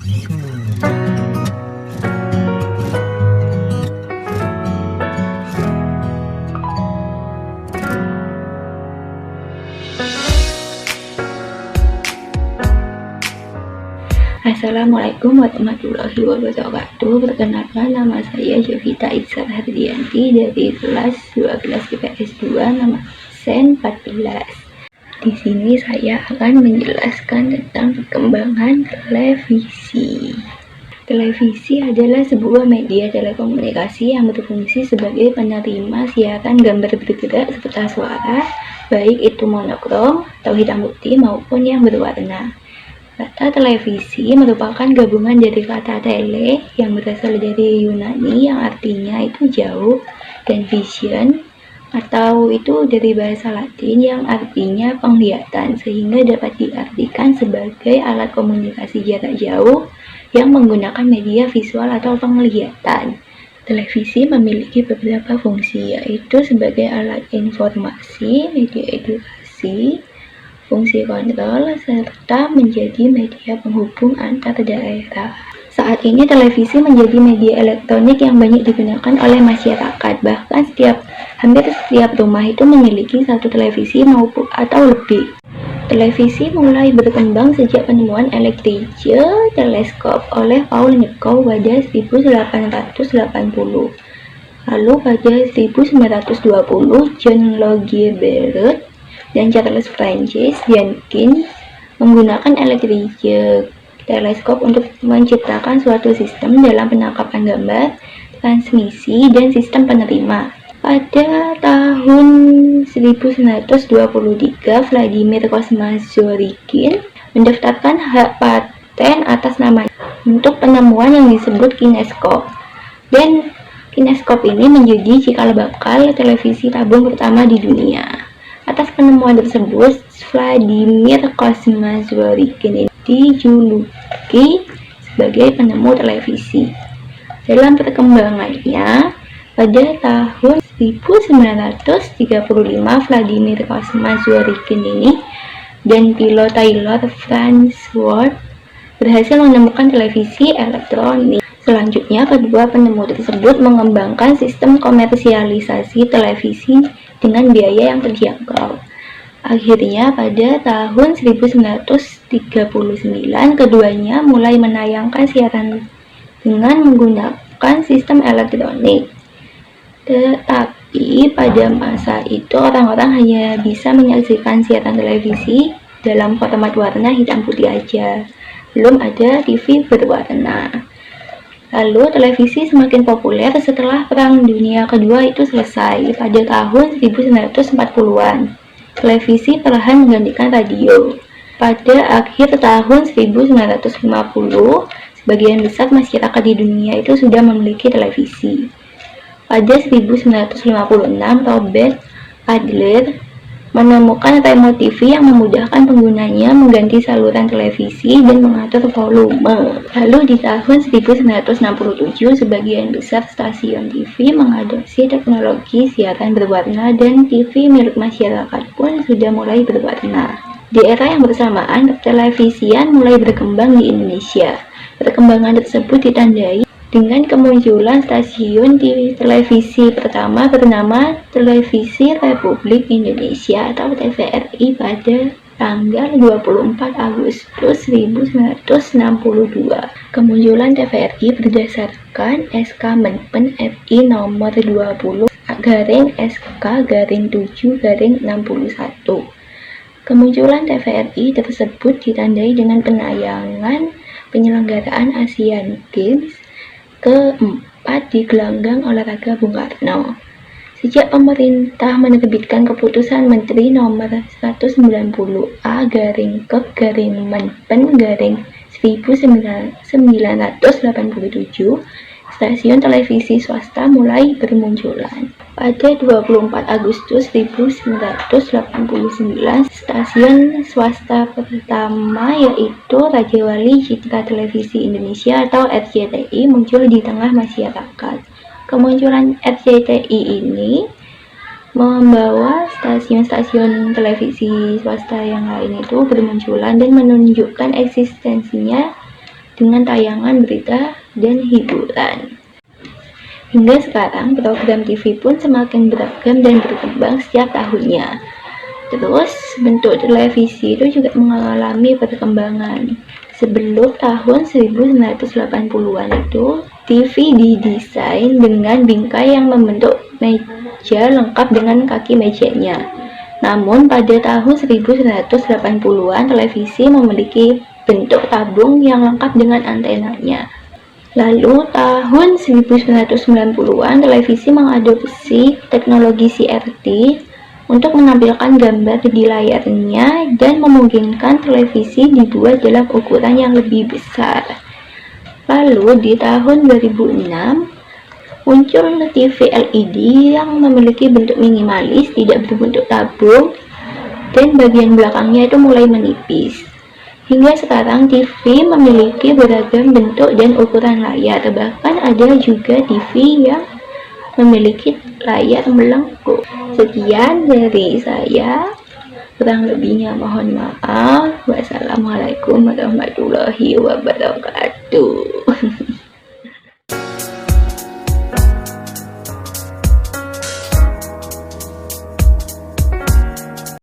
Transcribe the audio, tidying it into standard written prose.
Assalamualaikum warahmatullahi wabarakatuh. Perkenalkan, nama saya Jovita Iksar Hardianti dari kelas 12 IPS 2, nama absen 14. Di sini saya akan menjelaskan tentang perkembangan televisi. Televisi adalah sebuah media telekomunikasi yang berfungsi sebagai penerima siaran gambar bergerak serta suara, baik itu monokrom atau hitam putih maupun yang berwarna. Kata televisi merupakan gabungan dari kata tele yang berasal dari Yunani yang artinya itu jauh, dan vision atau itu dari bahasa Latin yang artinya penglihatan, sehingga dapat diartikan sebagai alat komunikasi jarak jauh yang menggunakan media visual atau penglihatan. Televisi memiliki beberapa fungsi, yaitu sebagai alat informasi, media edukasi, fungsi kontrol, serta menjadi media penghubung antar daerah. Saat ini televisi menjadi media elektronik yang banyak digunakan oleh masyarakat. Bahkan hampir setiap rumah itu memiliki satu televisi maupun atau lebih. Televisi mulai berkembang sejak penemuan elektrische teleskop oleh Paul Nikow pada 1880. Lalu pada 1920 John Logie-Baird dan Charles Francis Jenkins menggunakan elektrische teleskop untuk menciptakan suatu sistem dalam penangkapan gambar, transmisi, dan sistem penerima. Pada tahun 1923, Vladimir Kozma-Zhorikhin mendaftarkan hak paten atas namanya untuk penemuan yang disebut kineskop. Dan kineskop ini menjadi cikal bakal televisi tabung pertama di dunia. Atas penemuan tersebut, Vladimir Kozma-Zhorikhin dijuluki sebagai penemu televisi. Dalam perkembangannya, pada tahun 1935, Vladimir Kozma-Zhorikhin ini dan pilot Taylor Farnsworth berhasil menemukan televisi elektronik. Selanjutnya, kedua penemu tersebut mengembangkan sistem komersialisasi televisi dengan biaya yang terjangkau. Akhirnya, pada tahun 1939, keduanya mulai menayangkan siaran dengan menggunakan sistem elektronik. Tetapi pada masa itu orang-orang hanya bisa menyaksikan siaran televisi dalam format warna hitam putih aja. Belum ada TV berwarna. Lalu televisi semakin populer setelah Perang Dunia Kedua itu selesai pada tahun 1940-an. Televisi perlahan menggantikan radio. Pada akhir tahun 1950, sebagian besar masyarakat di dunia itu sudah memiliki televisi. Pada 1956, Robert Adler menemukan remote TV yang memudahkan penggunanya mengganti saluran televisi dan mengatur volume. Lalu di tahun 1967, sebagian besar stasiun TV mengadopsi teknologi siaran berwarna dan TV milik masyarakat pun sudah mulai berwarna. Di era yang bersamaan, televisian mulai berkembang di Indonesia. Perkembangan tersebut ditandai dengan kemunculan stasiun TV televisi pertama bernama Televisi Republik Indonesia atau TVRI pada tanggal 24 Agustus 1962. Kemunculan TVRI berdasarkan SK Menpen RI nomor 20/SK/7/61. Kemunculan TVRI tersebut ditandai dengan penayangan penyelenggaraan Asian Games keempat di gelanggang olahraga Bung Karno. Sejak pemerintah menerbitkan keputusan Menteri nomor 190/A/Kep/1987, stasiun televisi swasta mulai bermunculan. Pada 24 Agustus 1989, stasiun swasta pertama yaitu Raja Wali Citra Televisi Indonesia atau RCTI muncul di tengah masyarakat. Kemunculan RCTI ini membawa stasiun-stasiun televisi swasta yang lain itu bermunculan dan menunjukkan eksistensinya dengan tayangan berita dan hiburan. Hingga sekarang program TV pun semakin beragam dan berkembang setiap tahunnya. Terus bentuk televisi itu juga mengalami perkembangan. Sebelum tahun 1980-an itu, TV didesain dengan bingkai yang membentuk meja lengkap dengan kaki mejanya. Namun pada tahun 1980-an, televisi memiliki bentuk tabung yang lengkap dengan antenanya. Lalu tahun 1990-an, televisi mengadopsi teknologi CRT untuk menampilkan gambar di layarnya dan memungkinkan televisi dibuat dalam ukuran yang lebih besar. Lalu di tahun 2006 muncul TV LED yang memiliki bentuk minimalis, tidak berbentuk tabung, dan bagian belakangnya itu mulai menipis. Hingga sekarang TV memiliki beragam bentuk dan ukuran layar, bahkan ada juga TV yang memiliki layar melengkung. Sekian dari saya, kurang lebihnya mohon maaf. Wassalamualaikum warahmatullahi wabarakatuh.